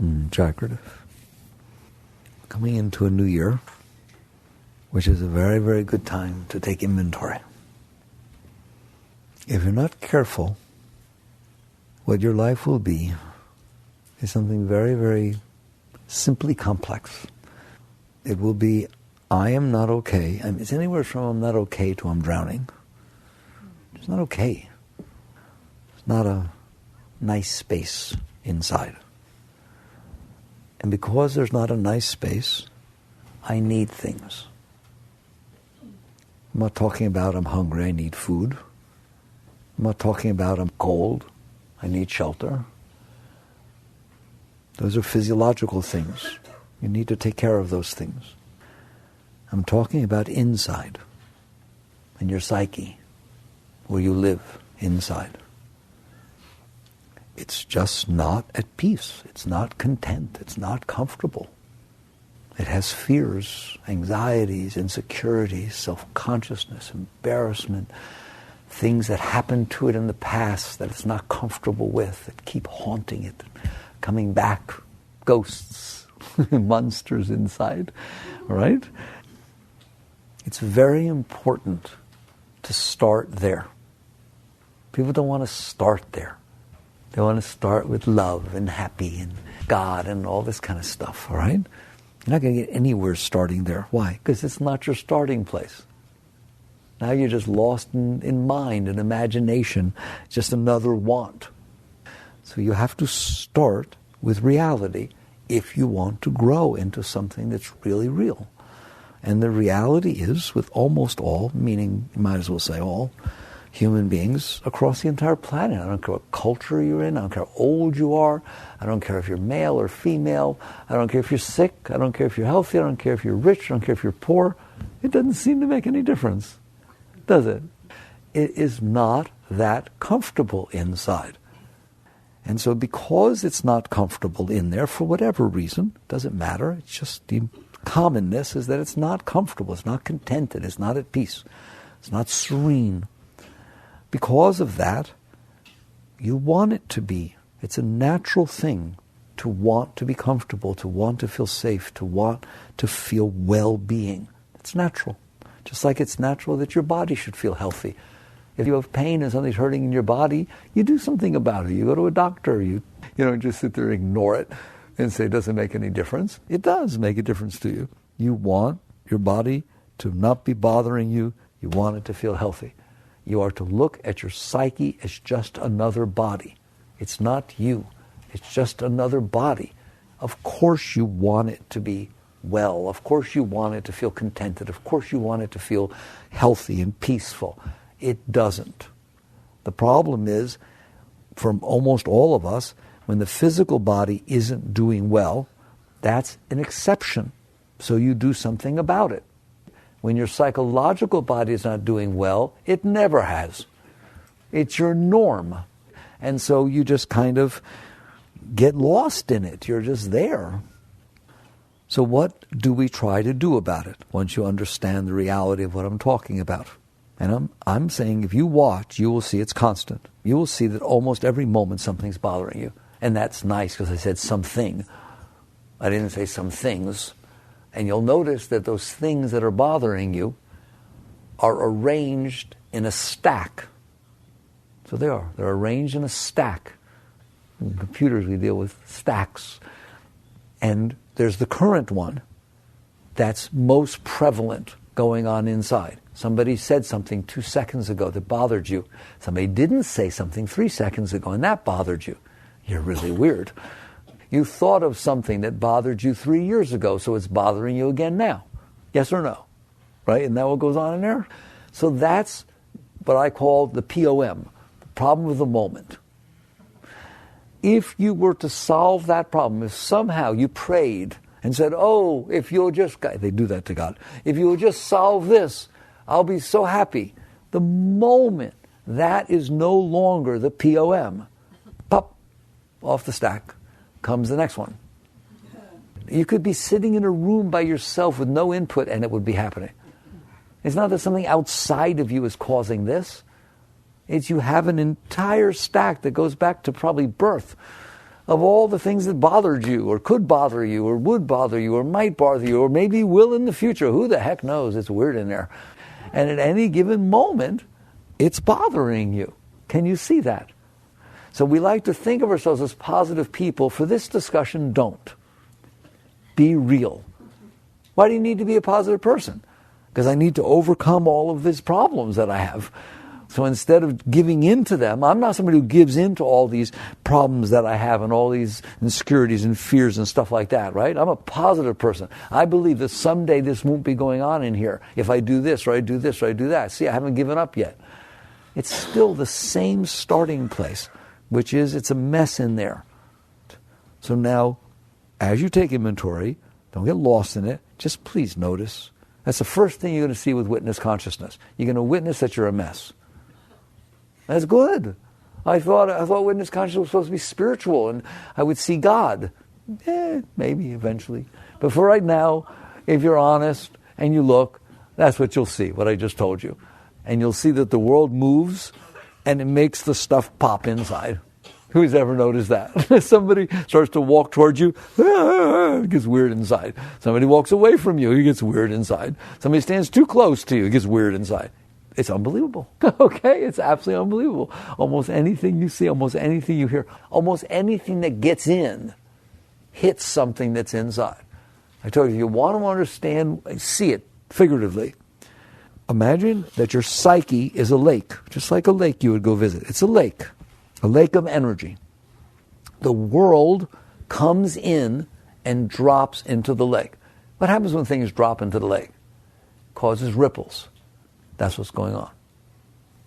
Jagrata. Coming into a new year, which is a very, very good time to take inventory. If you're not careful, what your life will be is something very, very simply complex. It will be, I am not okay. It's anywhere from I'm not okay to I'm drowning. It's not okay. It's not a nice space inside. And because there's not a nice space, I need things. I'm not talking about I'm hungry, I need food. I'm not talking about I'm cold, I need shelter. Those are physiological things. You need to take care of those things. I'm talking about inside, in your psyche, where you live inside. It's just not at peace. It's not content. It's not comfortable. It has fears, anxieties, insecurities, self-consciousness, embarrassment, things that happened to it in the past that it's not comfortable with, that keep haunting it, coming back, ghosts, monsters inside, right? It's very important to start there. People don't want to start there. They want to start with love and happy and God and all this kind of stuff, all right? You're not going to get anywhere starting there. Why? Because it's not your starting place. Now you're just lost in mind and imagination, just another want. So you have to start with reality if you want to grow into something that's really real. And the reality is, with almost all, meaning you might as well say all, human beings across the entire planet. I don't care what culture you're in. I don't care how old you are. I don't care if you're male or female. I don't care if you're sick. I don't care if you're healthy. I don't care if you're rich. I don't care if you're poor. It doesn't seem to make any difference, does it? It is not that comfortable inside. And so because it's not comfortable in there, for whatever reason, doesn't matter, it's just the commonness is that it's not comfortable, it's not contented, it's not at peace, it's not serene. Because of that, you want it to be. It's a natural thing to want to be comfortable, to want to feel safe, to want to feel well-being. It's natural. Just like it's natural that your body should feel healthy. If you have pain and something's hurting in your body, you do something about it. You go to a doctor. You don't just sit there and ignore it and say it doesn't make any difference. It does make a difference to you. You want your body to not be bothering you. You want it to feel healthy. You are to look at your psyche as just another body. It's not you. It's just another body. Of course you want it to be well. Of course you want it to feel contented. Of course you want it to feel healthy and peaceful. It doesn't. The problem is, for almost all of us, when the physical body isn't doing well, that's an exception. So you do something about it. When your psychological body is not doing well, it never has. It's your norm. And so you just kind of get lost in it. You're just there. So what do we try to do about it once you understand the reality of what I'm talking about? And I'm saying if you watch, you will see it's constant. You will see that almost every moment something's bothering you. And that's nice because I said something. I didn't say some things. And you'll notice that those things that are bothering you are arranged in a stack. So they are. They're arranged in a stack. In computers we deal with stacks. And there's the current one that's most prevalent going on inside. Somebody said something 2 seconds ago that bothered you. Somebody didn't say something 3 seconds ago and that bothered you. You're really weird. You thought of something that bothered you 3 years ago, so it's bothering you again now. Yes or no? Right? Isn't that what goes on in there? So that's what I call the POM, the problem of the moment. If you were to solve that problem, if somehow you prayed and said, oh, if you'll just, they do that to God, if you'll just solve this, I'll be so happy. The moment that is no longer the POM, pop, off the stack comes the next one. You could be sitting in a room by yourself with no input and it would be happening. It's not that something outside of you is causing this. It's you have an entire stack that goes back to probably birth of all the things that bothered you, or could bother you, or would bother you, or might bother you, or maybe will in the future. Who the heck knows? It's weird in there. And at any given moment, it's bothering you. Can you see that? So we like to think of ourselves as positive people. For this discussion, don't. Be real. Why do you need to be a positive person? Because I need to overcome all of these problems that I have. So instead of giving in to them, I'm not somebody who gives in to all these problems that I have and all these insecurities and fears and stuff like that, right? I'm a positive person. I believe that someday this won't be going on in here if I do this or I do this or I do that. See, I haven't given up yet. It's still the same starting place, which is it's a mess in there. So now, as you take inventory, don't get lost in it. Just please notice. That's the first thing you're going to see with witness consciousness. You're going to witness that you're a mess. That's good. I thought witness consciousness was supposed to be spiritual and I would see God. Maybe eventually. But for right now, if you're honest and you look, that's what you'll see, what I just told you. And you'll see that the world moves and it makes the stuff pop inside. Who's ever noticed that? Somebody starts to walk towards you, it gets weird inside. Somebody walks away from you, it gets weird inside. Somebody stands too close to you, it gets weird inside. It's unbelievable. Okay? It's absolutely unbelievable. Almost anything you see, almost anything you hear, almost anything that gets in hits something that's inside. I told you, if you want to understand, see it figuratively. Imagine that your psyche is a lake, just like a lake you would go visit. It's a lake of energy. The world comes in and drops into the lake. What happens when things drop into the lake? Causes ripples. That's what's going on.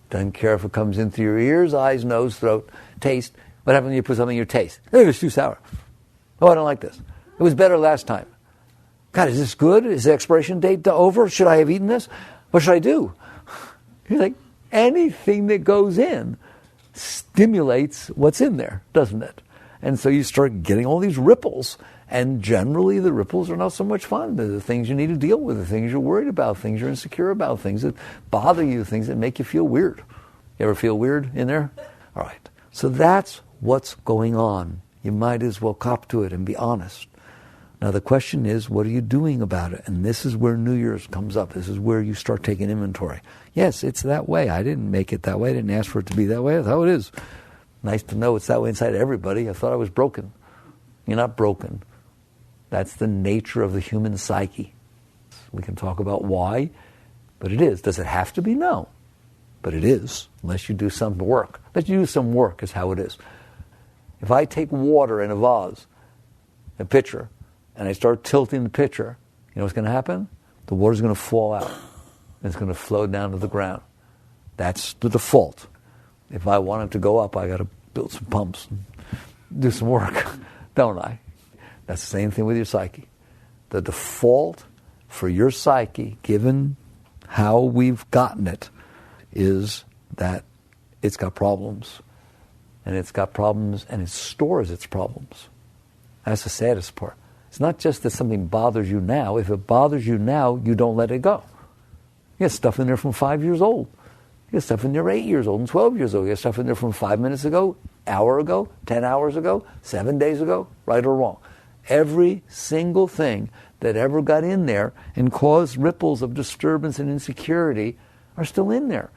Doesn't care if it comes in through your ears, eyes, nose, throat, taste. What happens when you put something in your taste? It was too sour. Oh, I don't like this. It was better last time. God, is this good? Is the expiration date over? Should I have eaten this? What should I do? You're like, anything that goes in stimulates what's in there, doesn't it? And so you start getting all these ripples. And generally, the ripples are not so much fun. They're the things you need to deal with, the things you're worried about, things you're insecure about, things that bother you, things that make you feel weird. You ever feel weird in there? All right. So that's what's going on. You might as well cop to it and be honest. Now, the question is, what are you doing about it? And this is where New Year's comes up. This is where you start taking inventory. Yes, it's that way. I didn't make it that way. I didn't ask for it to be that way. That's how it is. Nice to know it's that way inside everybody. I thought I was broken. You're not broken. That's the nature of the human psyche. We can talk about why, but it is. Does it have to be? No. But it is, unless you do some work. Unless you do some work is how it is. If I take water in a vase, a pitcher, and I start tilting the pitcher, you know what's going to happen? The water's going to fall out. And it's going to flow down to the ground. That's the default. If I want it to go up, I got to build some pumps and do some work, don't I? That's the same thing with your psyche. The default for your psyche, given how we've gotten it, is that it's got problems. And it's got problems, and it stores its problems. That's the saddest part. It's not just that something bothers you now. If it bothers you now, you don't let it go. You got stuff in there from 5 years old. You got stuff in there 8 years old and 12 years old. You got stuff in there from 5 minutes ago, hour ago, 10 hours ago, 7 days ago, right or wrong. Every single thing that ever got in there and caused ripples of disturbance and insecurity are still in there.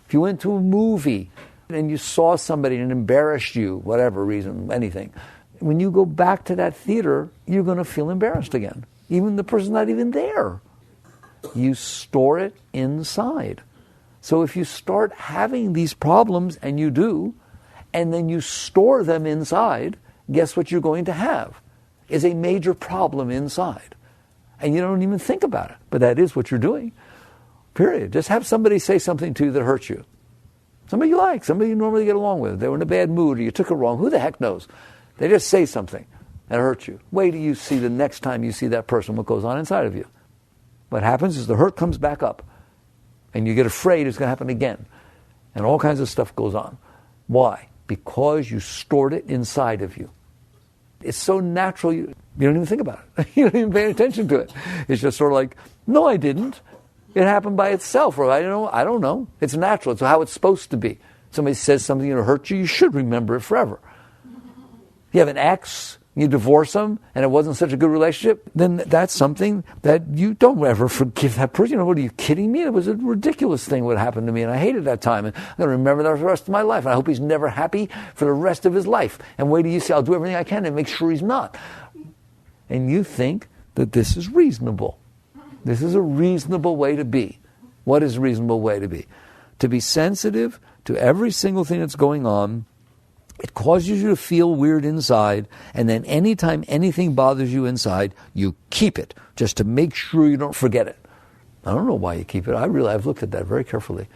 If you went to a movie and you saw somebody and it embarrassed you, whatever reason, anything, when you go back to that theater, you're going to feel embarrassed again. Even the person's not even there. You store it inside. So if you start having these problems, and you do, and then you store them inside, guess what you're going to have? Is a major problem inside. And you don't even think about it. But that is what you're doing. Period. Just have somebody say something to you that hurts you. Somebody you like, somebody you normally get along with. They were in a bad mood or you took it wrong. Who the heck knows? They just say something that hurts you. Wait till you see the next time you see that person what goes on inside of you. What happens is the hurt comes back up. And you get afraid it's going to happen again. And all kinds of stuff goes on. Why? Because you stored it inside of you. It's so natural, you don't even think about it. You don't even pay attention to it. It's just sort of like, no, I didn't. It happened by itself. Or I don't know. It's natural. It's how it's supposed to be. Somebody says something that hurts you, you should remember it forever. You have an ex, you divorce them, and it wasn't such a good relationship, then that's something that you don't ever forgive that person. You know, what, are you kidding me? It was a ridiculous thing what happened to me, and I hated that time, and I'm going to remember that for the rest of my life. And I hope he's never happy for the rest of his life. And wait till you see, I'll do everything I can to make sure he's not. And you think that this is reasonable. This is a reasonable way to be. What is a reasonable way to be? To be sensitive to every single thing that's going on. It causes you to feel weird inside, and then anytime anything bothers you inside, you keep it, just to make sure you don't forget it. I don't know why you keep it. I've looked at that very carefully.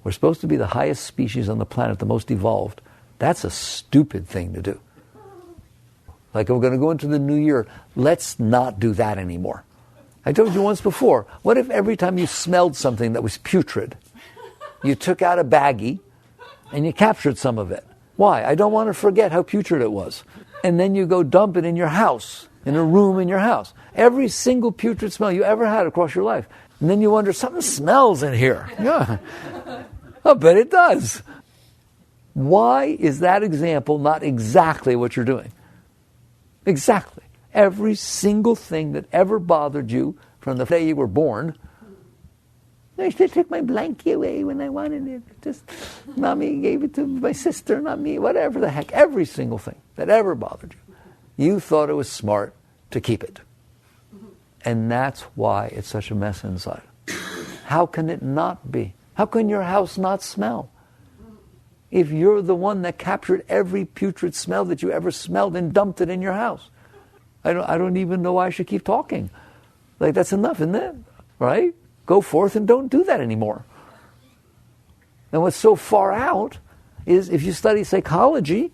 We're supposed to be the highest species on the planet, the most evolved. That's a stupid thing to do. Like, we're going to go into the new year, let's not do that anymore. I told you once before, what if every time you smelled something that was putrid, you took out a baggie and you captured some of it? Why? I don't want to forget how putrid it was. And then you go dump it in your house, in a room in your house. Every single putrid smell you ever had across your life. And then you wonder, something smells in here. Yeah. I bet it does. Why is that example not exactly what you're doing? Exactly. Every single thing that ever bothered you from the day you were born. I should take my blankie away when I wanted it. Just, mommy gave it to my sister, not me. Whatever the heck. Every single thing that ever bothered you. You thought it was smart to keep it. And that's why it's such a mess inside. How can it not be? How can your house not smell? If you're the one that captured every putrid smell that you ever smelled and dumped it in your house. I don't even know why I should keep talking. Like, that's enough, isn't it? Right? Go forth and don't do that anymore. And what's so far out is, if you study psychology,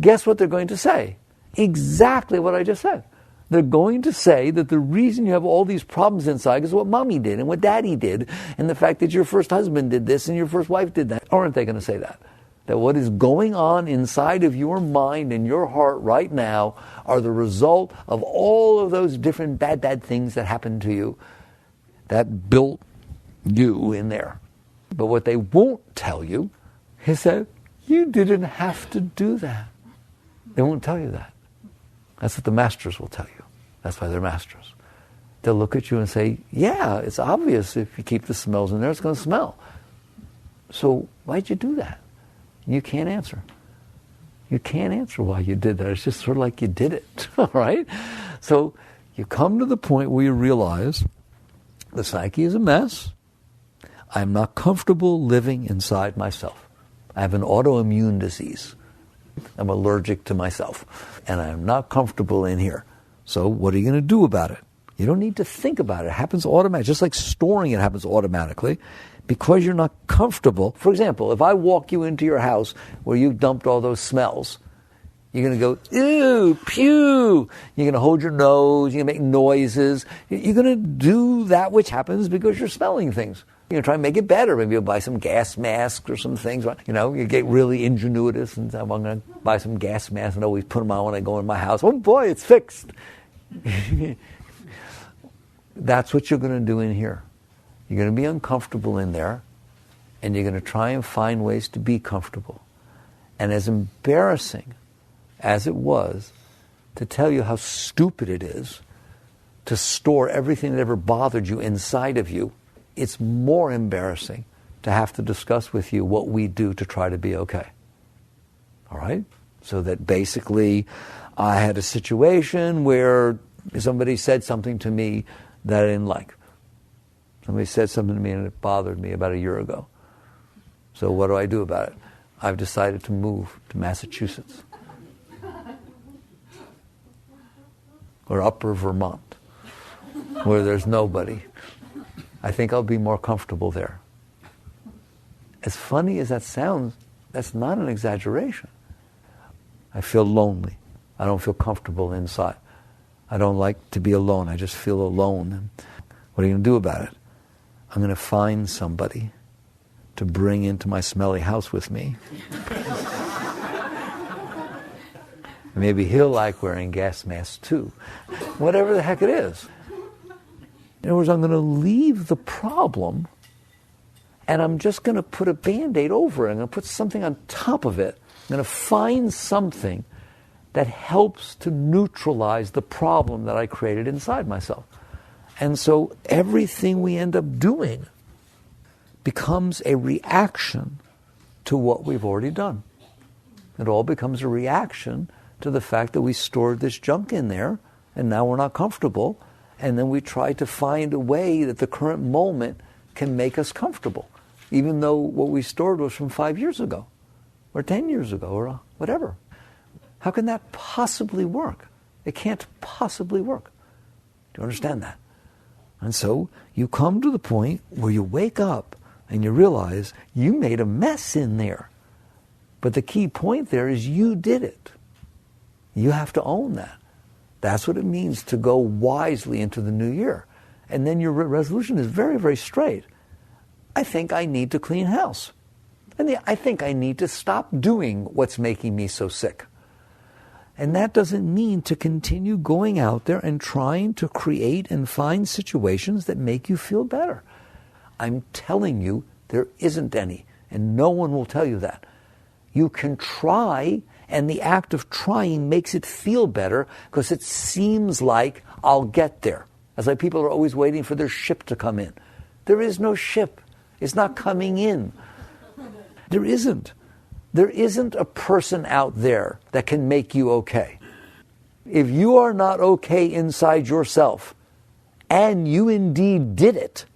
guess what they're going to say? Exactly what I just said. They're going to say that the reason you have all these problems inside is what mommy did and what daddy did, and the fact that your first husband did this and your first wife did that. Aren't they going to say that? That what is going on inside of your mind and your heart right now are the result of all of those different bad things that happened to you that built you in there. But what they won't tell you is that you didn't have to do that. They won't tell you that. That's what the masters will tell you. That's why they're masters. They'll look at you and say, yeah, it's obvious if you keep the smells in there, it's going to smell. So why'd you do that? You can't answer. You can't answer why you did that. It's just sort of like you did it, all right? So you come to the point where you realize the psyche is a mess. I'm not comfortable living inside myself. I have an autoimmune disease. I'm allergic to myself. And I'm not comfortable in here. So what are you going to do about it? You don't need to think about it. It happens automatically. Just like storing it happens automatically. Because you're not comfortable. For example, if I walk you into your house where you've dumped all those smells, you're going to go, ew, pew. You're going to hold your nose. You're going to make noises. You're going to do that which happens because you're smelling things. You're going to try and make it better. Maybe you'll buy some gas masks or some things. You know, you get really ingenuitous and say, I'm going to buy some gas masks and always put them on when I go in my house. Oh boy, it's fixed. That's what you're going to do in here. You're going to be uncomfortable in there, and you're going to try and find ways to be comfortable. And as embarrassing as it was to tell you how stupid it is to store everything that ever bothered you inside of you, it's more embarrassing to have to discuss with you what we do to try to be okay. All right? So that basically I had a situation where somebody said something to me that I didn't like. Somebody said something to me and it bothered me about a year ago. So what do I do about it? I've decided to move to Massachusetts. Or upper Vermont, where there's nobody. I think I'll be more comfortable there. As funny as that sounds, that's not an exaggeration. I feel lonely. I don't feel comfortable inside. I don't like to be alone. I just feel alone. What are you going to do about it? I'm going to find somebody to bring into my smelly house with me. Maybe he'll like wearing gas masks too. Whatever the heck it is. In other words, I'm going to leave the problem and I'm just going to put a Band-Aid over it. I'm going to put something on top of it. I'm going to find something that helps to neutralize the problem that I created inside myself. And so everything we end up doing becomes a reaction to what we've already done. It all becomes a reaction to the fact that we stored this junk in there and now we're not comfortable, and then we try to find a way that the current moment can make us comfortable, even though what we stored was from 5 years ago or 10 years ago or whatever. How can that possibly work? It can't possibly work. Do you understand that? And so you come to the point where you wake up and you realize you made a mess in there. But the key point there is you did it. You have to own that. That's what it means to go wisely into the new year. And then your resolution is very, very straight. I think I need to clean house. And I think I need to stop doing what's making me so sick. And that doesn't mean to continue going out there and trying to create and find situations that make you feel better. I'm telling you, there isn't any. And no one will tell you that. You can try, and the act of trying makes it feel better because it seems like I'll get there. As like people are always waiting for their ship to come in. There is no ship. It's not coming in. There isn't. There isn't a person out there that can make you okay. If you are not okay inside yourself, and you indeed did it,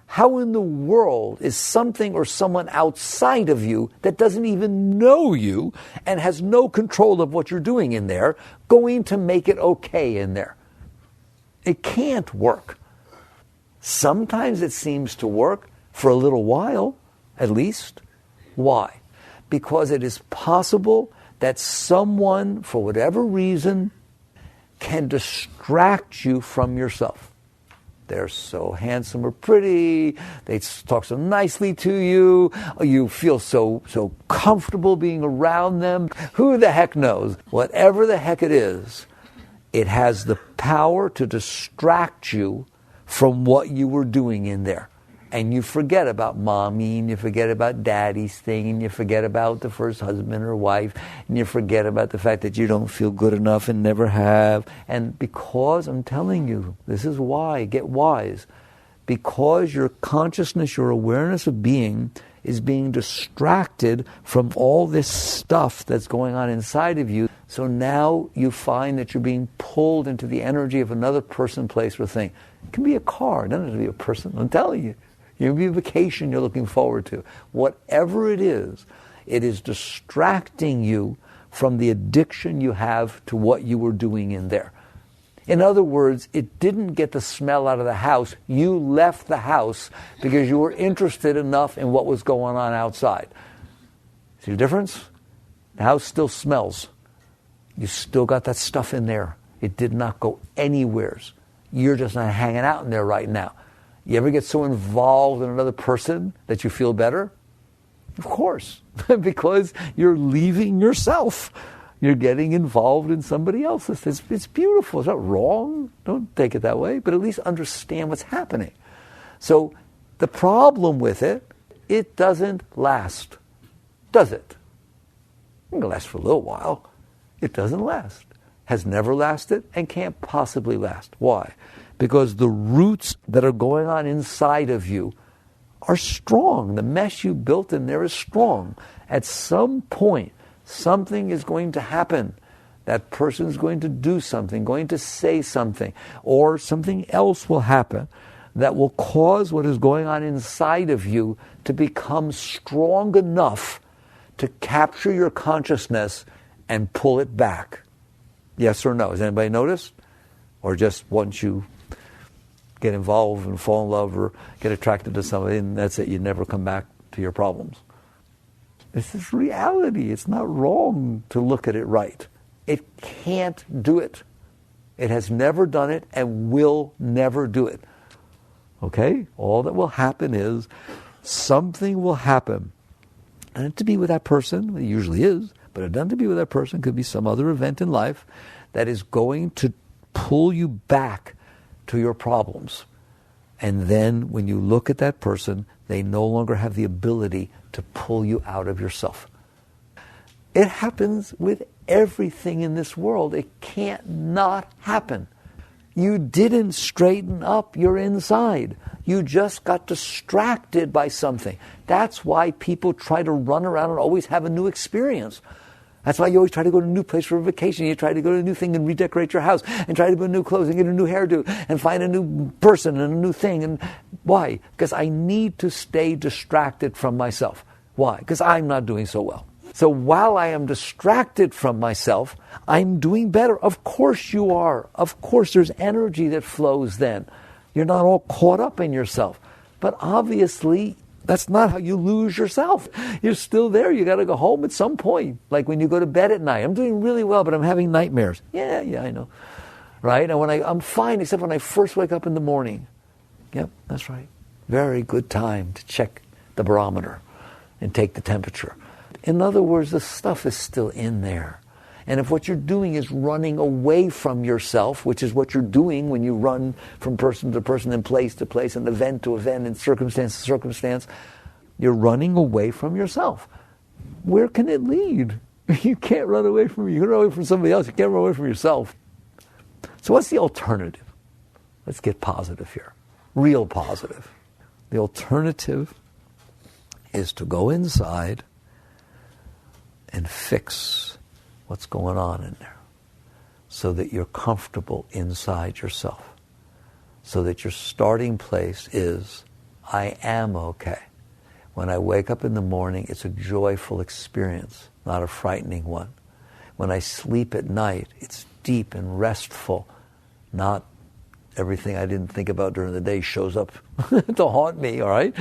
how in the world is something or someone outside of you that doesn't even know you and has no control of what you're doing in there going to make it okay in there? It can't work. Sometimes it seems to work for a little while, at least. Why? Because it is possible that someone, for whatever reason, can distract you from yourself. They're so handsome or pretty, they talk so nicely to you, you feel so comfortable being around them. Who the heck knows? Whatever the heck it is, it has the power to distract you from what you were doing in there. And you forget about mommy, and you forget about daddy's thing, and you forget about the first husband or wife, and you forget about the fact that you don't feel good enough and never have. And because, I'm telling you, this is why, get wise, because your consciousness, your awareness of being is being distracted from all this stuff that's going on inside of you. So now you find that you're being pulled into the energy of another person, place, or thing. It can be a car, it doesn't have to be a person, I'm telling you. It can be a vacation you're looking forward to. Whatever it is distracting you from the addiction you have to what you were doing in there. In other words, it didn't get the smell out of the house. You left the house because you were interested enough in what was going on outside. See the difference? The house still smells. You still got that stuff in there. It did not go anywheres. You're just not hanging out in there right now. You ever get so involved in another person that you feel better? Of course, because you're leaving yourself. You're getting involved in somebody else's. It's beautiful. It's not wrong. Don't take it that way, but at least understand what's happening. So the problem with it, it doesn't last. Does it? It can last for a little while. It doesn't last. Has never lasted and can't possibly last. Why? Because the roots that are going on inside of you are strong. The mesh you built in there is strong. At some point, something is going to happen. That person is going to do something, going to say something, or something else will happen that will cause what is going on inside of you to become strong enough to capture your consciousness and pull it back. Yes or no? Has anybody noticed? Or just once you get involved and fall in love or get attracted to somebody, and that's it, you never come back to your problems. This is reality. It's not wrong to look at it right. It can't do it. It has never done it and will never do it. Okay? All that will happen is something will happen. And to be with that person, it usually is, but it doesn't to be with that person, could be some other event in life that is going to pull you back to your problems. And then when you look at that person, they no longer have the ability to pull you out of yourself. It happens with everything in this world. It can't not happen. You didn't straighten up your inside. You just got distracted by something. That's why people try to run around and always have a new experience. That's why you always try to go to a new place for a vacation. You try to go to a new thing and redecorate your house and try to put new clothes and get a new hairdo and find a new person and a new thing. And why? Because I need to stay distracted from myself. Why? Because I'm not doing so well. So while I am distracted from myself, I'm doing better. Of course you are. Of course there's energy that flows then. You're not all caught up in yourself. But obviously, that's not how you lose yourself. You're still there. You got to go home at some point. Like when you go to bed at night. I'm doing really well, but I'm having nightmares. Yeah, I know. Right? And when I'm fine, except when I first wake up in the morning. Yep, that's right. Very good time to check the barometer and take the temperature. In other words, the stuff is still in there. And if what you're doing is running away from yourself, which is what you're doing when you run from person to person and place to place and event to event and circumstance to circumstance, you're running away from yourself. Where can it lead? You can't run away from you. You can run away from somebody else. You can't run away from yourself. So what's the alternative? Let's get positive here. Real positive. The alternative is to go inside and fix what's going on in there so that you're comfortable inside yourself. So that your starting place is, I am okay. When I wake up in the morning, it's a joyful experience, not a frightening one. When I sleep at night, it's deep and restful, not everything I didn't think about during the day shows up to haunt me, all right?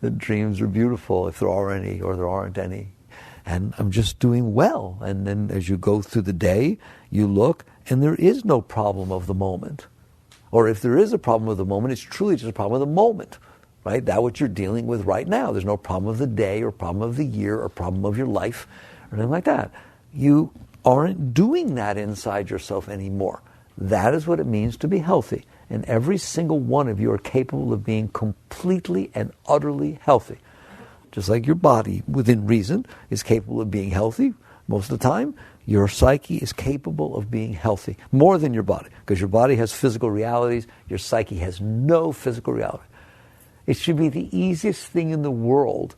The dreams are beautiful, if there are any, or there aren't any. And I'm just doing well. And then as you go through the day, you look, and there is no problem of the moment. Or if there is a problem of the moment, it's truly just a problem of the moment, right? That's what you're dealing with right now. There's no problem of the day, or problem of the year, or problem of your life, or anything like that. You aren't doing that inside yourself anymore. That is what it means to be healthy. And every single one of you are capable of being completely and utterly healthy. Just like your body, within reason, is capable of being healthy most of the time, your psyche is capable of being healthy. More than your body. Because your body has physical realities, your psyche has no physical reality. It should be the easiest thing in the world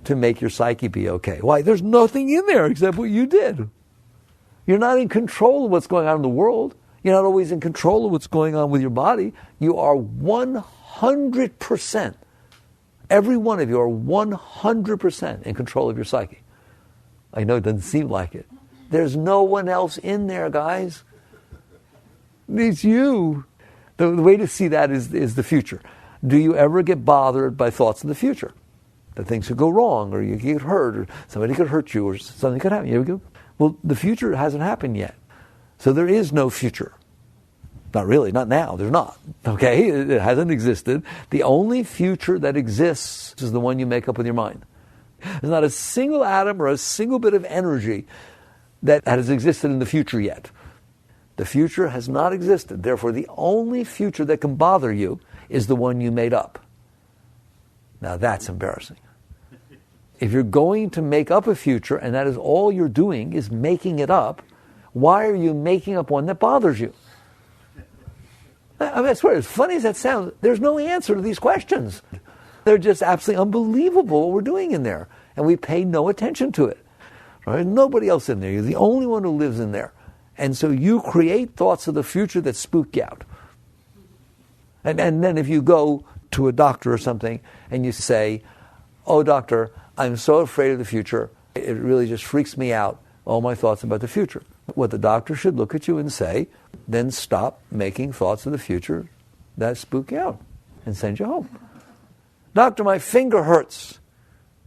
to make your psyche be okay. Why? There's nothing in there except what you did. You're not in control of what's going on in the world. You're not always in control of what's going on with your body. You are 100%. Every one of you are 100% in control of your psyche. I know it doesn't seem like it. There's no one else in there, guys. It's you. The way to see that is the future. Do you ever get bothered by thoughts of the future? That things could go wrong, or you get hurt, or somebody could hurt you, or something could happen. You ever go, well, the future hasn't happened yet. So there is no future. Not really, not now, there's not. Okay, it hasn't existed. The only future that exists is the one you make up with your mind. There's not a single atom or a single bit of energy that has existed in the future yet. The future has not existed. Therefore, the only future that can bother you is the one you made up. Now that's embarrassing. If you're going to make up a future, and that is all you're doing is making it up, why are you making up one that bothers you? I mean, I swear, as funny as that sounds, there's no answer to these questions. They're just absolutely unbelievable what we're doing in there. And we pay no attention to it. Right? Nobody else in there. You're the only one who lives in there. And so you create thoughts of the future that spook you out. And then if you go to a doctor or something and you say, oh, doctor, I'm so afraid of the future. It really just freaks me out, all my thoughts about the future. What the doctor should look at you and say, then stop making thoughts of the future that spook you out and send you home. Doctor, my finger hurts.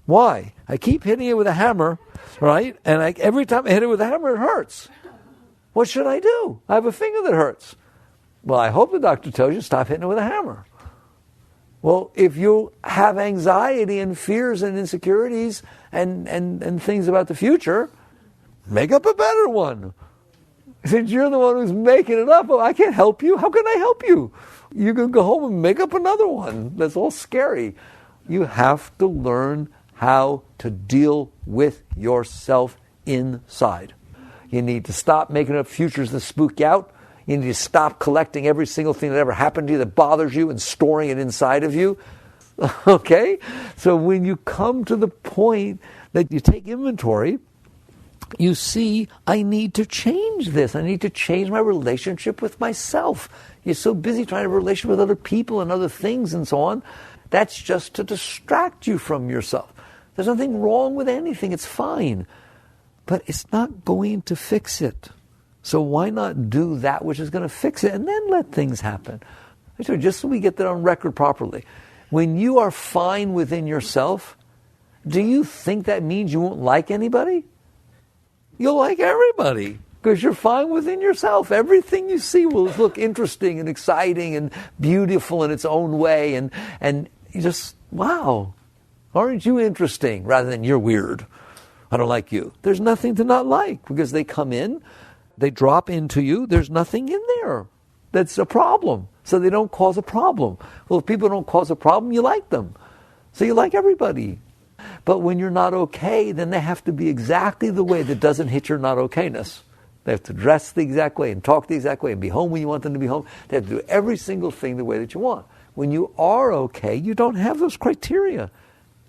Why? I keep hitting it with a hammer, right? And every time I hit it with a hammer, it hurts. What should I do? I have a finger that hurts. Well, I hope the doctor tells you stop hitting it with a hammer. Well, if you have anxiety and fears and insecurities and things about the future, make up a better one. Since you're the one who's making it up, well, I can't help you. How can I help you? You can go home and make up another one. That's all scary. You have to learn how to deal with yourself inside. You need to stop making up futures that spook you out. You need to stop collecting every single thing that ever happened to you that bothers you and storing it inside of you. Okay? So when you come to the point that you take inventory, you see, I need to change this. I need to change my relationship with myself. You're so busy trying to have a relationship with other people and other things and so on. That's just to distract you from yourself. There's nothing wrong with anything. It's fine. But it's not going to fix it. So why not do that which is going to fix it and then let things happen? Just so we get that on record properly. When you are fine within yourself, do you think that means you won't like anybody? You'll like everybody because you're fine within yourself. Everything you see will look interesting and exciting and beautiful in its own way. And you just, wow, aren't you interesting? Rather than you're weird. I don't like you. There's nothing to not like because they come in, they drop into you. There's nothing in there that's a problem. So they don't cause a problem. Well, if people don't cause a problem, you like them. So you like everybody. But when you're not okay, then they have to be exactly the way that doesn't hit your not okayness. They have to dress the exact way and talk the exact way and be home when you want them to be home. They have to do every single thing the way that you want. When you are okay, you don't have those criteria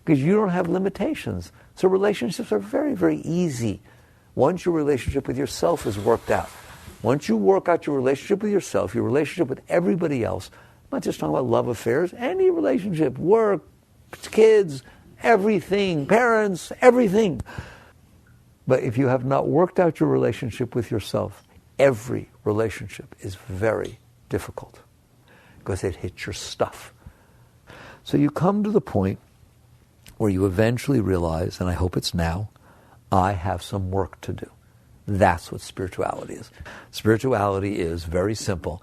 because you don't have limitations. So relationships are very, very easy once your relationship with yourself is worked out. Once you work out your relationship with yourself, your relationship with everybody else, I'm not just talking about love affairs, any relationship, work, kids, everything, parents, everything. But if you have not worked out your relationship with yourself, every relationship is very difficult because it hits your stuff. So you come to the point where you eventually realize, and I hope it's now, I have some work to do. That's what spirituality is. Spirituality is very simple.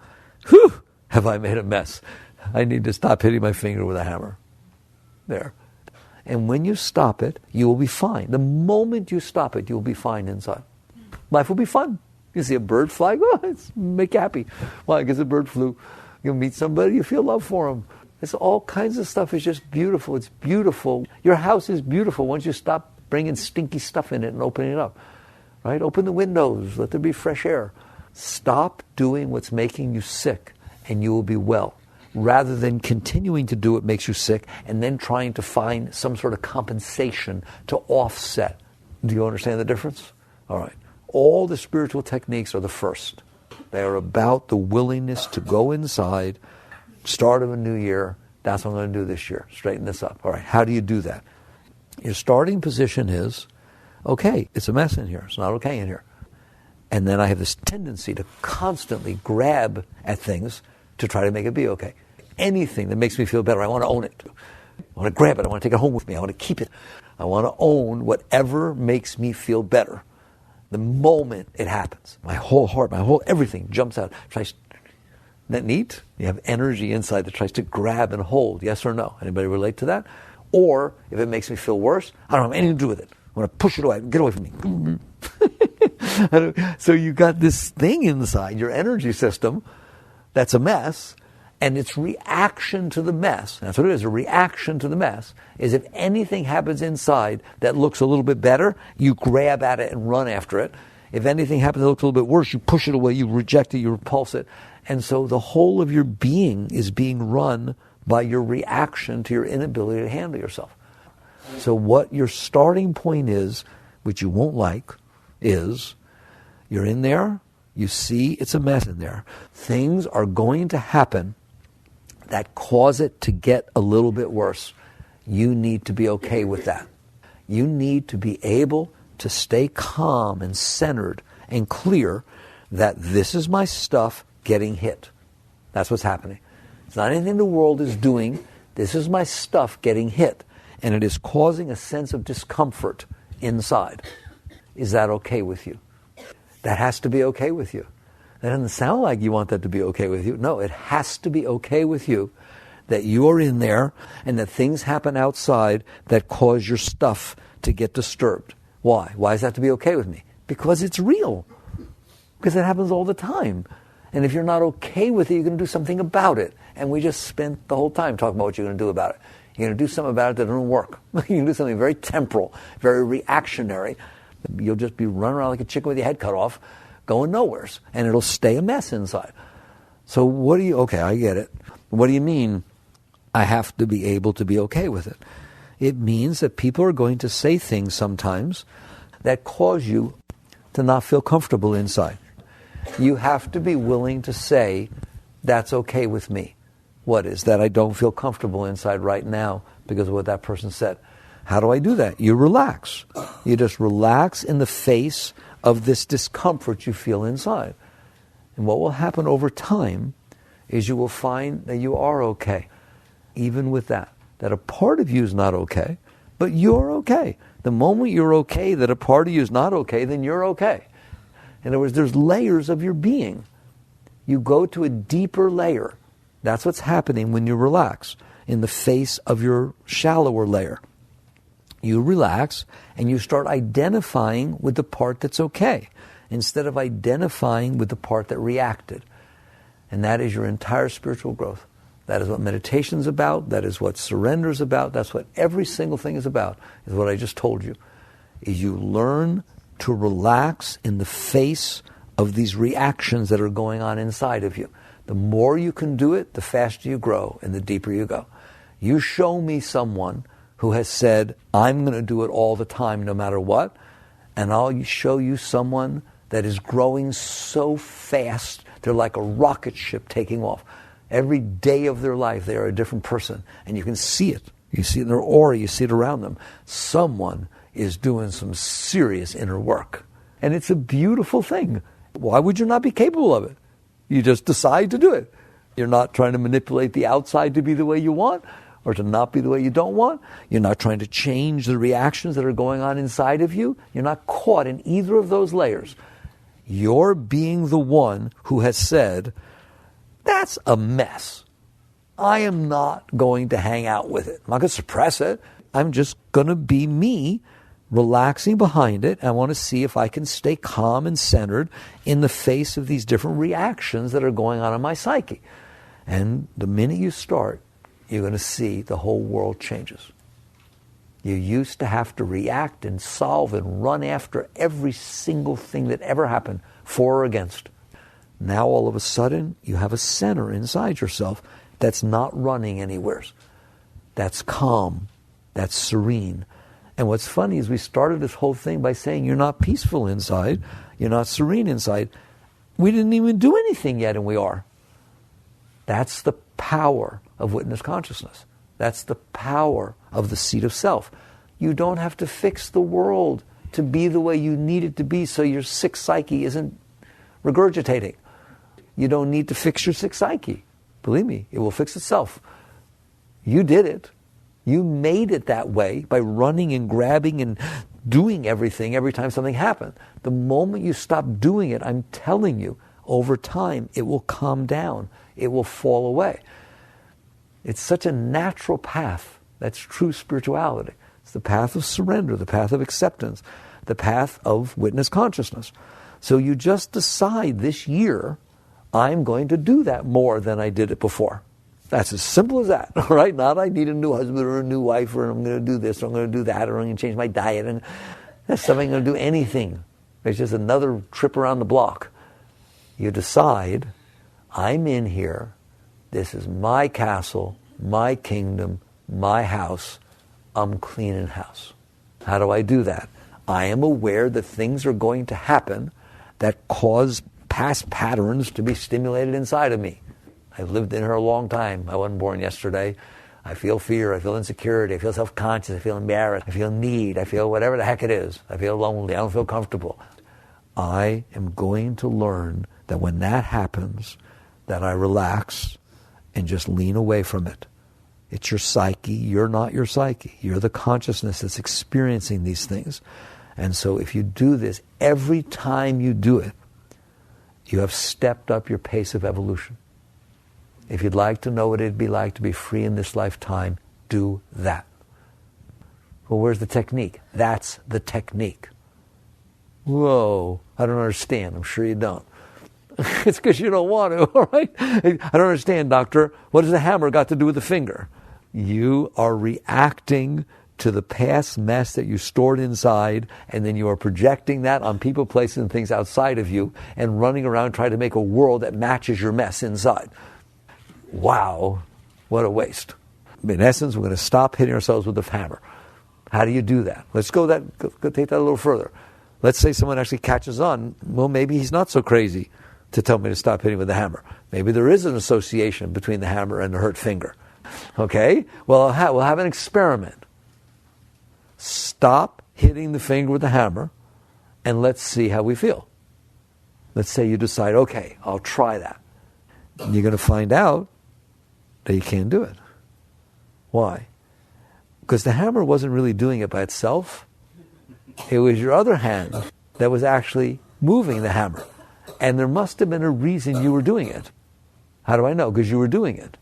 Whew, have I made a mess? I need to stop hitting my finger with a hammer. There. And when you stop it, you will be fine. The moment you stop it, you'll be fine inside. Life will be fun. You see a bird fly, oh, it's make you happy. Well, I guess a bird flew. You meet somebody, you feel love for them. It's all kinds of stuff. It's just beautiful. It's beautiful. Your house is beautiful once you stop bringing stinky stuff in it and opening it up. Right? Open the windows. Let there be fresh air. Stop doing what's making you sick and you will be well. Rather than continuing to do what makes you sick and then trying to find some sort of compensation to offset. Do you understand the difference? All right. All the spiritual techniques are the first. They are about the willingness to go inside, start of a new year. That's what I'm going to do this year. Straighten this up. All right. How do you do that? Your starting position is, okay, it's a mess in here. It's not okay in here. And then I have this tendency to constantly grab at things to try to make it be okay. Anything that makes me feel better, I want to own it. I want to grab it. I want to take it home with me. I want to keep it. I want to own whatever makes me feel better. The moment it happens, my whole heart, my whole everything jumps out. Isn't that neat? You have energy inside that tries to grab and hold. Yes or no? Anybody relate to that? Or if it makes me feel worse, I don't have anything to do with it. I want to push it away. Get away from me. So you got this thing inside your energy system that's a mess, and its reaction to the mess, that's what it is, a reaction to the mess, is if anything happens inside that looks a little bit better, you grab at it and run after it. If anything happens that looks a little bit worse, you push it away, you reject it, you repulse it. And so the whole of your being is being run by your reaction to your inability to handle yourself. So what your starting point is, which you won't like, is you're in there, you see it's a mess in there. Things are going to happen that cause it to get a little bit worse. You need to be okay with that. You need to be able to stay calm and centered and clear that this is my stuff getting hit. That's what's happening. It's not anything the world is doing. This is my stuff getting hit. And it is causing a sense of discomfort inside. Is that okay with you? That has to be okay with you. That doesn't sound like you want that to be okay with you. No, it has to be okay with you that you are in there and that things happen outside that cause your stuff to get disturbed. Why? Why does that have to be okay with me? Because it's real. Because it happens all the time. And if you're not okay with it, you're going to do something about it. And we just spent the whole time talking about what you're going to do about it. You're going to do something about it that doesn't work. You can do something very temporal, very reactionary. You'll just be running around like a chicken with your head cut off, going nowheres, and it'll stay a mess inside. So okay, I get it. What do you mean I have to be able to be okay with it? It means that people are going to say things sometimes that cause you to not feel comfortable inside. You have to be willing to say, that's okay with me. What is that? I don't feel comfortable inside right now because of what that person said. How do I do that? You relax. You just relax in the face of this discomfort you feel inside. And what will happen over time is you will find that you are okay, even with that a part of you is not okay, but you're okay. The moment you're okay that a part of you is not okay, then you're okay. In other words, there's layers of your being. You go to a deeper layer. That's what's happening when you relax in the face of your shallower layer. You relax and you start identifying with the part that's okay instead of identifying with the part that reacted. And that is your entire spiritual growth. That is what meditation's about. That is what surrender's about. That's what every single thing is about, is what I just told you. Is you learn to relax in the face of these reactions that are going on inside of you. The more you can do it, the faster you grow and the deeper you go. You show me someone who has said, I'm going to do it all the time no matter what, and I'll show you someone that is growing so fast, they're like a rocket ship taking off. Every day of their life, they are a different person, and you can see it. You see it in their aura, you see it around them. Someone is doing some serious inner work. And it's a beautiful thing. Why would you not be capable of it? You just decide to do it. You're not trying to manipulate the outside to be the way you want or to not be the way you don't want. You're not trying to change the reactions that are going on inside of you. You're not caught in either of those layers. You're being the one who has said, that's a mess. I am not going to hang out with it. I'm not going to suppress it. I'm just going to be me, relaxing behind it. I want to see if I can stay calm and centered in the face of these different reactions that are going on in my psyche. And the minute you start, you're going to see the whole world changes. You used to have to react and solve and run after every single thing that ever happened, for or against. Now all of a sudden, you have a center inside yourself that's not running anywhere. That's calm. That's serene. And what's funny is we started this whole thing by saying you're not peaceful inside, you're not serene inside. We didn't even do anything yet, and we are. That's the power of witness consciousness. That's the power of the seat of self. You don't have to fix the world to be the way you need it to be so your sick psyche isn't regurgitating. You don't need to fix your sick psyche. Believe me, it will fix itself. You did it. You made it that way by running and grabbing and doing everything every time something happened. The moment you stop doing it, I'm telling you, over time, it will calm down. It will fall away. It's such a natural path. That's true spirituality. It's the path of surrender, the path of acceptance, the path of witness consciousness. So you just decide this year, I'm going to do that more than I did it before. That's as simple as that, all right? Not I need a new husband or a new wife, or I'm going to do this, or I'm going to do that, or I'm going to change my diet. And that's something going to do anything. It's just another trip around the block. You decide, I'm in here. This is my castle, my kingdom, my house. I'm cleaning house. How do I do that? I am aware that things are going to happen that cause past patterns to be stimulated inside of me. I've lived in here a long time. I wasn't born yesterday. I feel fear. I feel insecurity. I feel self-conscious. I feel embarrassed. I feel need. I feel whatever the heck it is. I feel lonely. I don't feel comfortable. I am going to learn that when that happens, that I relax and just lean away from it. It's your psyche. You're not your psyche. You're the consciousness that's experiencing these things. And so if you do this, every time you do it, you have stepped up your pace of evolution. If you'd like to know what it'd be like to be free in this lifetime, do that. Well, where's the technique? That's the technique. Whoa, I don't understand. I'm sure you don't. It's because you don't want to, all right? I don't understand, doctor. What has the hammer got to do with the finger? You are reacting to the past mess that you stored inside, and then you are projecting that on people, places, and things outside of you, and running around trying to make a world that matches your mess inside. Wow, what a waste. In essence, we're going to stop hitting ourselves with the hammer. How do you do that? Let's go take that a little further. Let's say someone actually catches on. Well, maybe he's not so crazy to tell me to stop hitting with the hammer. Maybe there is an association between the hammer and the hurt finger. Okay? Well, we'll have an experiment. Stop hitting the finger with the hammer, and let's see how we feel. Let's say you decide, okay, I'll try that. And you're going to find out that you can't do it. Why? Because the hammer wasn't really doing it by itself. It was your other hand that was actually moving the hammer. And there must have been a reason you were doing it. How do I know? Because you were doing it.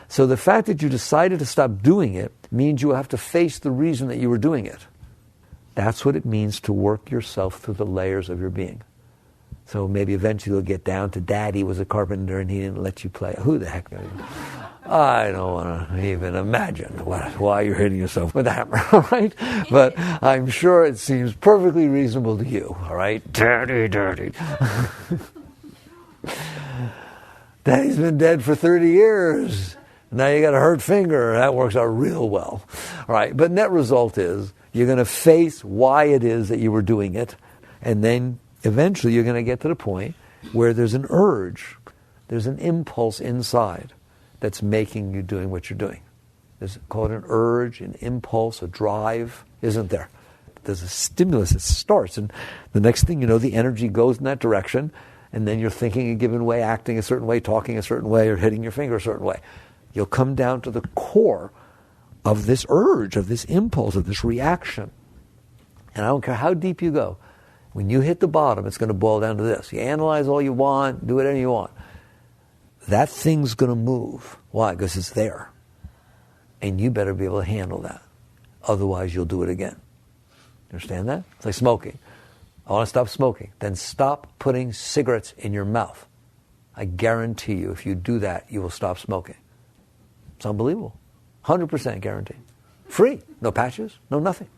So the fact that you decided to stop doing it means you have to face the reason that you were doing it. That's what it means to work yourself through the layers of your being. So maybe eventually you'll get down to Daddy was a carpenter and he didn't let you play. Who the heck? I don't want to even imagine why you're hitting yourself with a hammer, all right? But I'm sure it seems perfectly reasonable to you, all right? Dirty. Daddy's been dead for 30 years. Now you got a hurt finger. That works out real well. All right, but net result is you're going to face why it is that you were doing it, and then eventually you're going to get to the point where there's an urge, there's an impulse inside that's making you doing what you're doing. There's called an urge, an impulse, a drive, isn't there? There's a stimulus that starts, and the next thing you know, the energy goes in that direction, and then you're thinking a given way, acting a certain way, talking a certain way, or hitting your finger a certain way. You'll come down to the core of this urge, of this impulse, of this reaction. And I don't care how deep you go. When you hit the bottom, it's going to boil down to this. You analyze all you want, do whatever you want. That thing's going to move. Why? Because it's there. And you better be able to handle that. Otherwise, you'll do it again. You understand that? It's like smoking. I want to stop smoking. Then stop putting cigarettes in your mouth. I guarantee you, if you do that, you will stop smoking. It's unbelievable. 100% guarantee. Free. No patches. No nothing.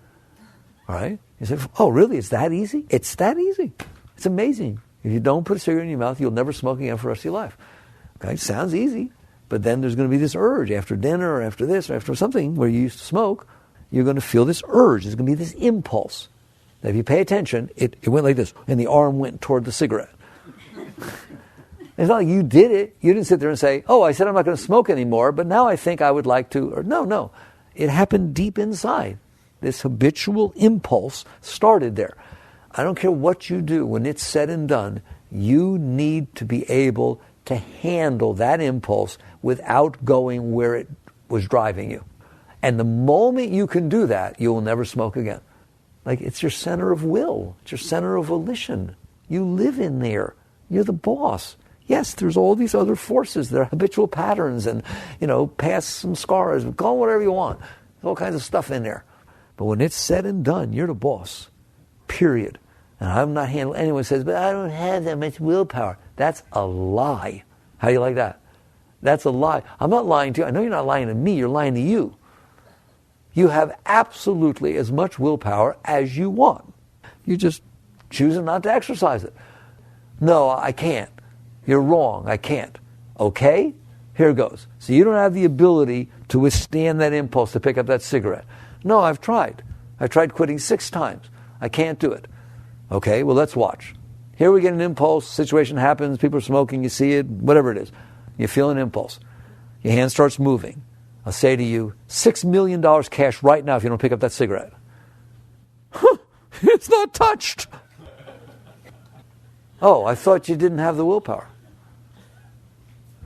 All right? You say, oh, really? It's that easy? It's that easy. It's amazing. If you don't put a cigarette in your mouth, you'll never smoke again for the rest of your life. Okay? Sounds easy. But then there's going to be this urge after dinner or after this or after something where you used to smoke. You're going to feel this urge. There's going to be this impulse. Now, if you pay attention, it went like this, and the arm went toward the cigarette. It's not like you did it. You didn't sit there and say, oh, I said I'm not going to smoke anymore, but now I think I would like to. Or no. It happened deep inside. This habitual impulse started there. I don't care what you do. When it's said and done, you need to be able to handle that impulse without going where it was driving you. And the moment you can do that, you will never smoke again. Like, it's your center of will. It's your center of volition. You live in there. You're the boss. Yes, there's all these other forces. There are habitual patterns and, past some scars. Call it whatever you want. There's all kinds of stuff in there. But when it's said and done, you're the boss. Period. And I'm not handling. Anyone says, but I don't have that much willpower. That's a lie. How do you like that? That's a lie. I'm not lying to you. I know you're not lying to me. You're lying to you. You have absolutely as much willpower as you want. You just choosing not to exercise it. No, I can't. You're wrong. I can't. Okay? Here goes. So you don't have the ability to withstand that impulse to pick up that cigarette. No, I've tried. I've tried quitting 6 times. I can't do it. Okay, well, let's watch. Here we get an impulse, situation happens, people are smoking, you see it, whatever it is. You feel an impulse. Your hand starts moving. I'll say to you, $6 million cash right now if you don't pick up that cigarette. It's not touched. Oh, I thought you didn't have the willpower.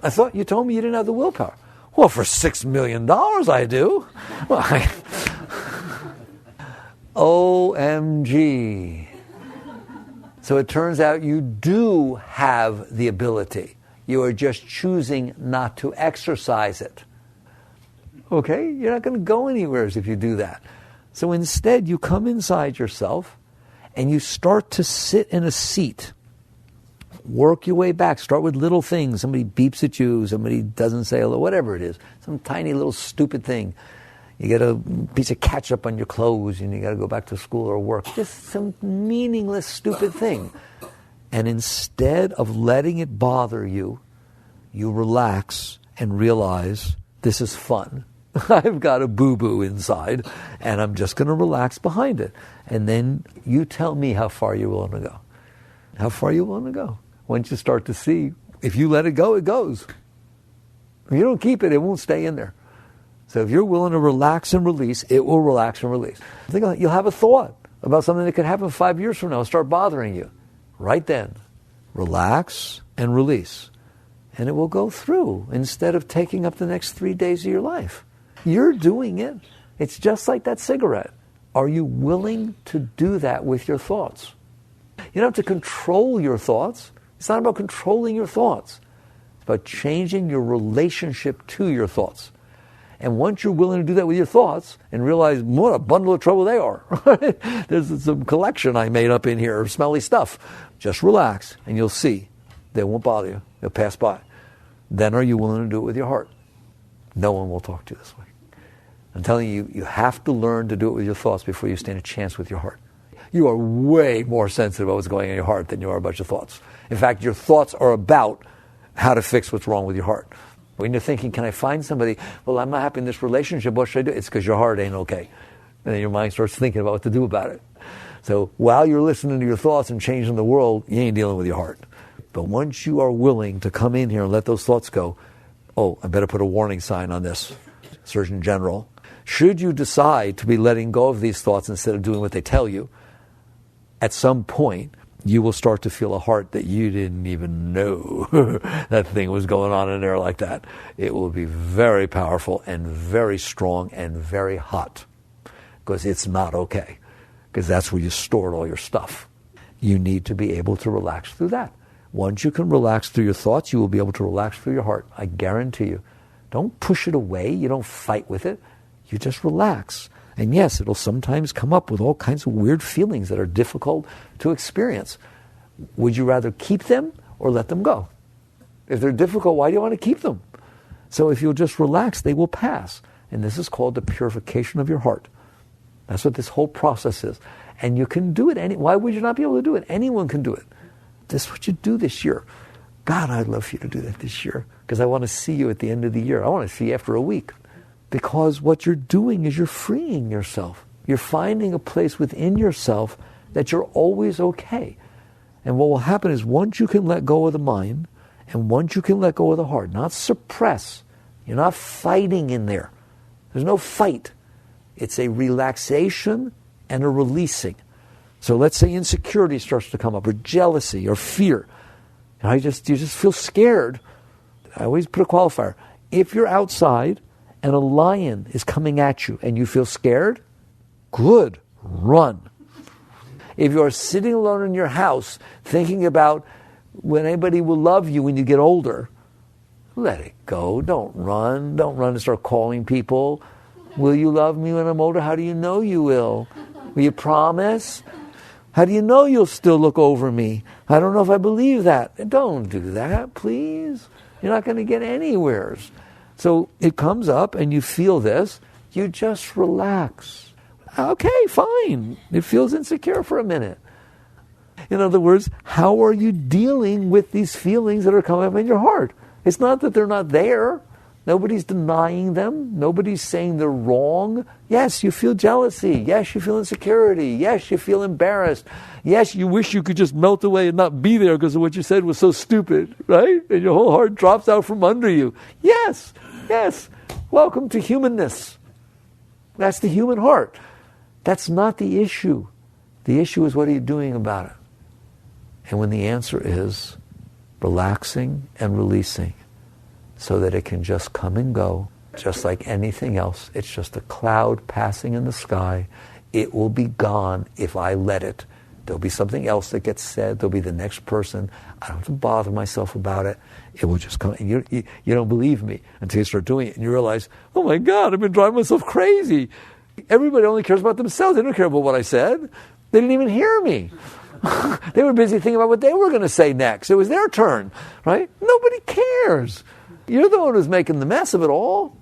I thought you told me you didn't have the willpower. Well, for $6 million I do. Well, OMG. So it turns out you do have the ability. You are just choosing not to exercise it. Okay? You're not going to go anywhere if you do that. So instead, you come inside yourself and you start to sit in a seat. Work your way back. Start with little things. Somebody beeps at you. Somebody doesn't say hello. Whatever it is. Some tiny little stupid thing. You get a piece of ketchup on your clothes and you got to go back to school or work. Just some meaningless, stupid thing. And instead of letting it bother you, you relax and realize this is fun. I've got a boo-boo inside and I'm just going to relax behind it. And then you tell me how far you're willing to go. How far you willing to go. Once you start to see, if you let it go, it goes. If you don't keep it, it won't stay in there. So if you're willing to relax and release, it will relax and release. Think you'll have a thought about something that could happen 5 years from now, start bothering you. Right then, relax and release. And it will go through instead of taking up the next 3 days of your life. You're doing it. It's just like that cigarette. Are you willing to do that with your thoughts? You don't have to control your thoughts. It's not about controlling your thoughts. It's about changing your relationship to your thoughts. And once you're willing to do that with your thoughts and realize what a bundle of trouble they are. There's some collection I made up in here of smelly stuff. Just relax and you'll see. They won't bother you. They'll pass by. Then are you willing to do it with your heart? No one will talk to you this way. I'm telling you, you have to learn to do it with your thoughts before you stand a chance with your heart. You are way more sensitive about what's going on in your heart than you are about your thoughts. In fact, your thoughts are about how to fix what's wrong with your heart. When you're thinking, can I find somebody? Well, I'm not happy in this relationship. What should I do? It's because your heart ain't okay. And then your mind starts thinking about what to do about it. So while you're listening to your thoughts and changing the world, you ain't dealing with your heart. But once you are willing to come in here and let those thoughts go, oh, I better put a warning sign on this, Surgeon General. Should you decide to be letting go of these thoughts instead of doing what they tell you, at some point, you will start to feel a heart that you didn't even know that thing was going on in there like that. It will be very powerful and very strong and very hot because it's not okay, because that's where you stored all your stuff. You need to be able to relax through that. Once you can relax through your thoughts, you will be able to relax through your heart. I guarantee you. Don't push it away. You don't fight with it. You just relax. And yes, it'll sometimes come up with all kinds of weird feelings that are difficult to experience. Would you rather keep them or let them go? If they're difficult, why do you want to keep them? So if you'll just relax, they will pass. And this is called the purification of your heart. That's what this whole process is. And you can do it. Why would you not be able to do it? Anyone can do it. This is what you do this year. God, I'd love for you to do that this year because I want to see you at the end of the year. I want to see you after a week. Because what you're doing is you're freeing yourself. You're finding a place within yourself that you're always okay. And what will happen is once you can let go of the mind and once you can let go of the heart, not suppress, you're not fighting in there. There's no fight. It's a relaxation and a releasing. So let's say insecurity starts to come up, or jealousy, or fear. You just feel scared. I always put a qualifier. If you're outside and a lion is coming at you and you feel scared, good, run. If you're sitting alone in your house thinking about when anybody will love you when you get older, let it go. Don't run. Don't run and start calling people. Will you love me when I'm older? How do you know you will? Will you promise? How do you know you'll still look over me? I don't know if I believe that. Don't do that, please. You're not going to get anywhere. So it comes up and you feel this. You just relax. Okay, fine. It feels insecure for a minute. In other words, how are you dealing with these feelings that are coming up in your heart? It's not that they're not there. Nobody's denying them. Nobody's saying they're wrong. Yes, you feel jealousy. Yes, you feel insecurity. Yes, you feel embarrassed. Yes, you wish you could just melt away and not be there because of what you said was so stupid, right? And your whole heart drops out from under you. Yes, yes. Welcome to humanness. That's the human heart. That's not the issue. The issue is what are you doing about it? And when the answer is relaxing and releasing, so that it can just come and go, just like anything else. It's just a cloud passing in the sky. It will be gone if I let it. There'll be something else that gets said. There'll be the next person. I don't have to bother myself about it. It will just come. And you don't believe me until you start doing it. And you realize, oh my God, I've been driving myself crazy. Everybody only cares about themselves. They don't care about what I said. They didn't even hear me. They were busy thinking about what they were going to say next. It was their turn, right? Nobody cares. You're the one who's making the mess of it all.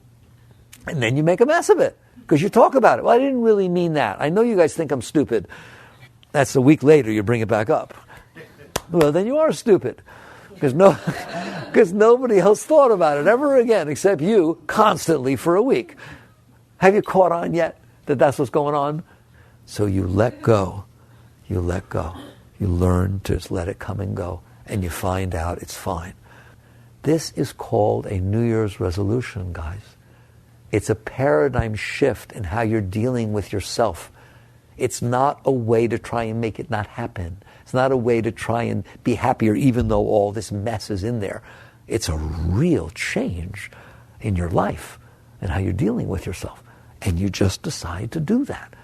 And then you make a mess of it. Because you talk about it. Well, I didn't really mean that. I know you guys think I'm stupid. That's a week later, you bring it back up. Well, then you are stupid. Because nobody else thought about it ever again except you constantly for a week. Have you caught on yet that that's what's going on? So you let go. You let go. You learn to just let it come and go. And you find out it's fine. This is called a New Year's resolution, guys. It's a paradigm shift in how you're dealing with yourself. It's not a way to try and make it not happen. It's not a way to try and be happier even though all this mess is in there. It's a real change in your life and how you're dealing with yourself. And you just decide to do that.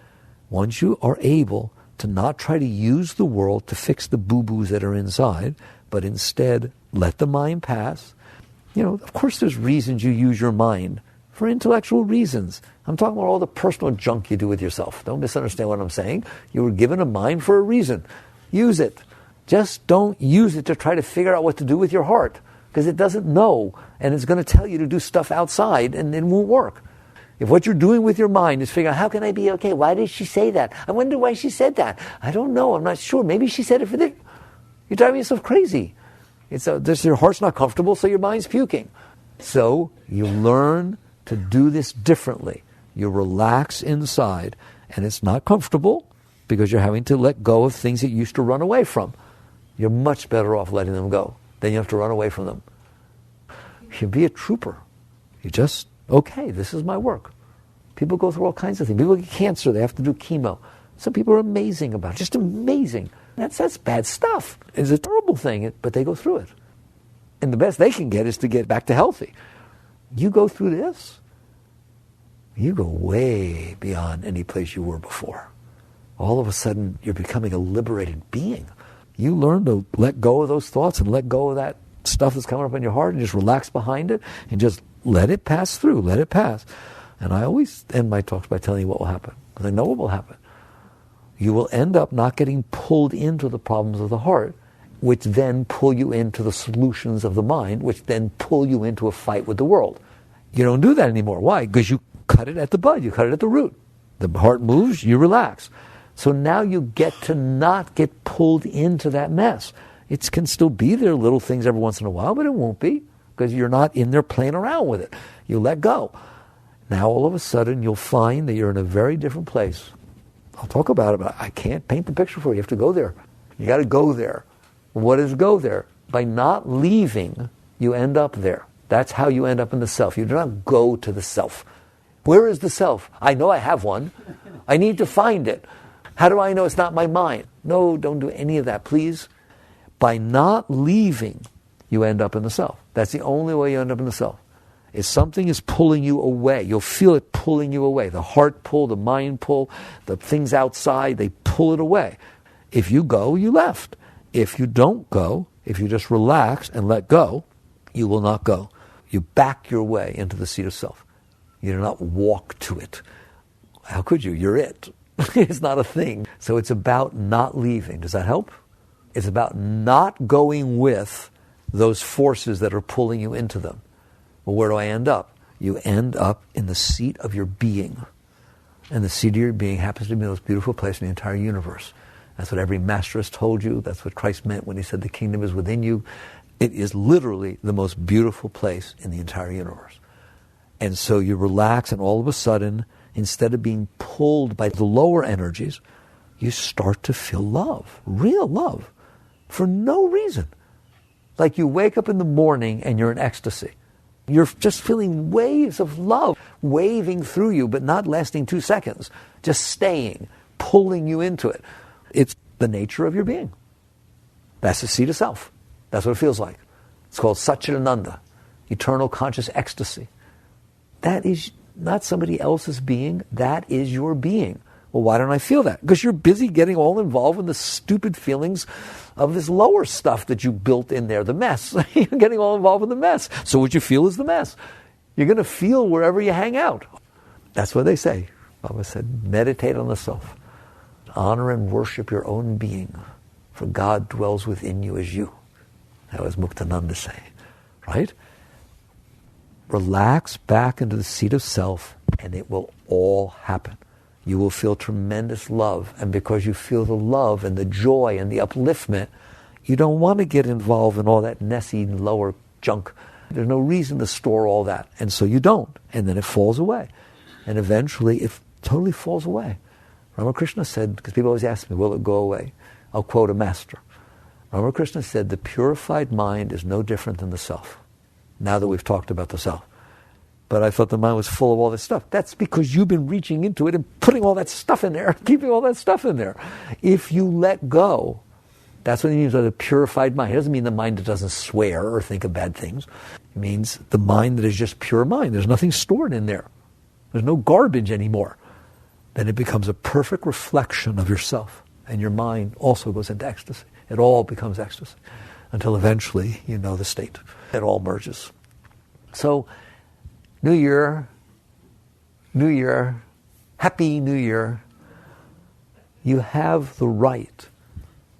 Once you are able to not try to use the world to fix the boo-boos that are inside, but instead let the mind pass. Of course there's reasons you use your mind for intellectual reasons. I'm talking about all the personal junk you do with yourself. Don't misunderstand what I'm saying. You were given a mind for a reason. Use it. Just don't use it to try to figure out what to do with your heart, because it doesn't know, and it's going to tell you to do stuff outside, and it won't work. If what you're doing with your mind is figuring out, how can I be okay? Why did she say that? I wonder why she said that. I don't know. I'm not sure. Maybe she said it for this. You're driving yourself crazy. Your heart's not comfortable, so your mind's puking. So you learn to do this differently. You relax inside, and it's not comfortable because you're having to let go of things that you used to run away from. You're much better off letting them go than you have to run away from them. You be a trooper. You just, okay, this is my work. People go through all kinds of things. People get cancer, they have to do chemo. Some people are amazing about it, just amazing. That's bad stuff. It's a terrible thing, but they go through it. And the best they can get is to get back to healthy. You go through this, you go way beyond any place you were before. All of a sudden, you're becoming a liberated being. You learn to let go of those thoughts and let go of that stuff that's coming up in your heart and just relax behind it and just let it pass through, let it pass. And I always end my talks by telling you what will happen, because I know what will happen. You will end up not getting pulled into the problems of the heart, which then pull you into the solutions of the mind, which then pull you into a fight with the world. You don't do that anymore. Why? Because you cut it at the bud, you cut it at the root. The heart moves, you relax. So now you get to not get pulled into that mess. It can still be there, little things every once in a while, but it won't be, because you're not in there playing around with it. You let go. Now all of a sudden you'll find that you're in a very different place. I'll talk about it, but I can't paint the picture for you. You have to go there. You got to go there. What is go there? By not leaving, you end up there. That's how you end up in the self. You do not go to the self. Where is the self? I know I have one. I need to find it. How do I know it's not my mind? No, don't do any of that, please. By not leaving, you end up in the self. That's the only way you end up in the self. If something is pulling you away, you'll feel it pulling you away. The heart pull, the mind pull, the things outside, they pull it away. If you go, you left. If you don't go, if you just relax and let go, you will not go. You back your way into the seat of self. You do not walk to it. How could you? You're it. It's not a thing. So it's about not leaving. Does that help? It's about not going with those forces that are pulling you into them. Well, where do I end up? You end up in the seat of your being. And the seat of your being happens to be the most beautiful place in the entire universe. That's what every master has told you. That's what Christ meant when he said the kingdom is within you. It is literally the most beautiful place in the entire universe. And so you relax, and all of a sudden, instead of being pulled by the lower energies, you start to feel love, real love, for no reason. Like you wake up in the morning and you're in ecstasy. You're just feeling waves of love waving through you, but not lasting 2 seconds, just staying, pulling you into it. It's the nature of your being. That's the seat of self. That's what it feels like. It's called Satchidananda, eternal conscious ecstasy. That is not somebody else's being. That is your being. Well, why don't I feel that? Because you're busy getting all involved in the stupid feelings of this lower stuff that you built in there, the mess. You're getting all involved in the mess. So what you feel is the mess. You're going to feel wherever you hang out. That's what they say. Baba said, meditate on the self. Honor and worship your own being, for God dwells within you as you. That was Muktananda saying, right? Relax back into the seat of self and it will all happen. You will feel tremendous love, and because you feel the love and the joy and the upliftment, you don't want to get involved in all that messy lower junk. There's no reason to store all that, and so you don't, and then it falls away. And eventually it totally falls away. Ramakrishna said, because people always ask me, will it go away? I'll quote a master. Ramakrishna said, the purified mind is no different than the self, now that we've talked about the self. But I thought the mind was full of all this stuff. That's because you've been reaching into it and putting all that stuff in there, keeping all that stuff in there. If you let go, that's what it means by the purified mind. It doesn't mean the mind that doesn't swear or think of bad things. It means the mind that is just pure mind. There's nothing stored in there. There's no garbage anymore. Then it becomes a perfect reflection of yourself. And your mind also goes into ecstasy. It all becomes ecstasy. Until eventually, you know the state. It all merges. So, New Year, Happy New Year. You have the right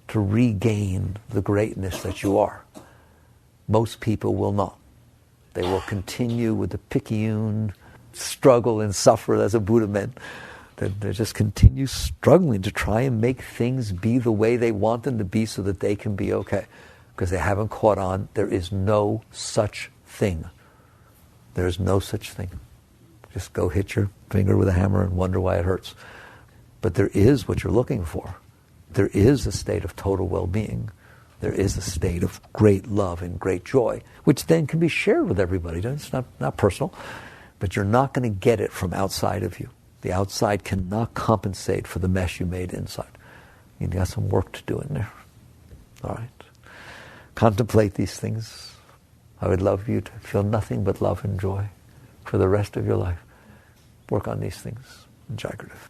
to regain the greatness that you are. Most people will not. They will continue with the picayune, struggle and suffer as a Buddha meant. They just continue struggling to try and make things be the way they want them to be so that they can be okay. Because they haven't caught on, there is no such thing. There is no such thing. Just go hit your finger with a hammer and wonder why it hurts. But there is what you're looking for. There is a state of total well-being. There is a state of great love and great joy, which then can be shared with everybody. It's not personal, but you're not going to get it from outside of you. The outside cannot compensate for the mess you made inside. You've got some work to do in there. All right? Contemplate these things. I would love you to feel nothing but love and joy for the rest of your life. Work on these things. Jai Gurudev.